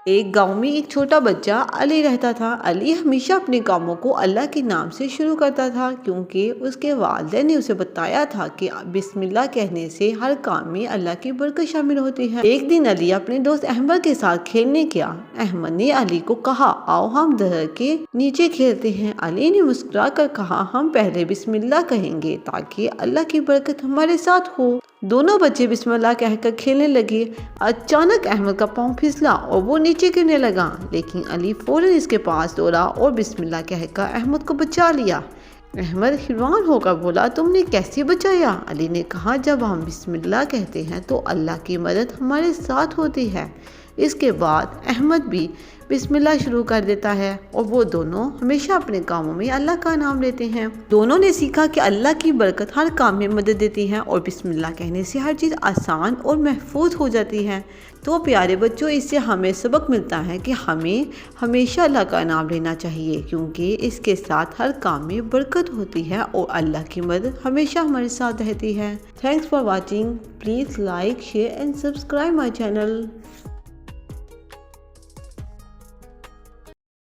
ایک گاؤں میں ایک چھوٹا بچہ علی رہتا تھا۔ علی ہمیشہ اپنے کاموں کو اللہ کے نام سے شروع کرتا تھا، کیونکہ اس کے والدین نے اسے بتایا تھا کہ بسم اللہ کہنے سے ہر کام میں اللہ کی برکت شامل ہوتی ہے۔ ایک دن علی اپنے دوست احمد کے ساتھ کھیلنے گیا۔ احمد نے علی کو کہا، آؤ ہم درخت کے نیچے کھیلتے ہیں۔ علی نے مسکرا کر کہا، ہم پہلے بسم اللہ کہیں گے تاکہ اللہ کی برکت ہمارے ساتھ ہو۔ دونوں بچے بسم اللہ کہہ کر کھیلنے لگے۔ اچانک احمد کا پاؤں پھسلا اور وہ نیچے گرنے لگا، لیکن علی فوراً اس کے پاس دوڑا اور بسم اللہ کہہ کر احمد کو بچا لیا۔ احمد حیران ہو کر بولا، تم نے کیسے بچایا؟ علی نے کہا، جب ہم بسم اللہ کہتے ہیں تو اللہ کی مدد ہمارے ساتھ ہوتی ہے۔ اس کے بعد احمد بھی بسم اللہ شروع کر دیتا ہے اور وہ دونوں ہمیشہ اپنے کاموں میں اللہ کا نام لیتے ہیں۔ دونوں نے سیکھا کہ اللہ کی برکت ہر کام میں مدد دیتی ہے اور بسم اللہ کہنے سے ہر چیز آسان اور محفوظ ہو جاتی ہے۔ تو پیارے بچوں، اس سے ہمیں سبق ملتا ہے کہ ہمیں ہمیشہ اللہ کا نام لینا چاہیے، کیونکہ اس کے ساتھ ہر کام میں برکت ہوتی ہے اور اللہ کی مدد ہمیشہ ہمارے ساتھ رہتی ہے۔ Thanks for watching. Please like, share and subscribe my channel.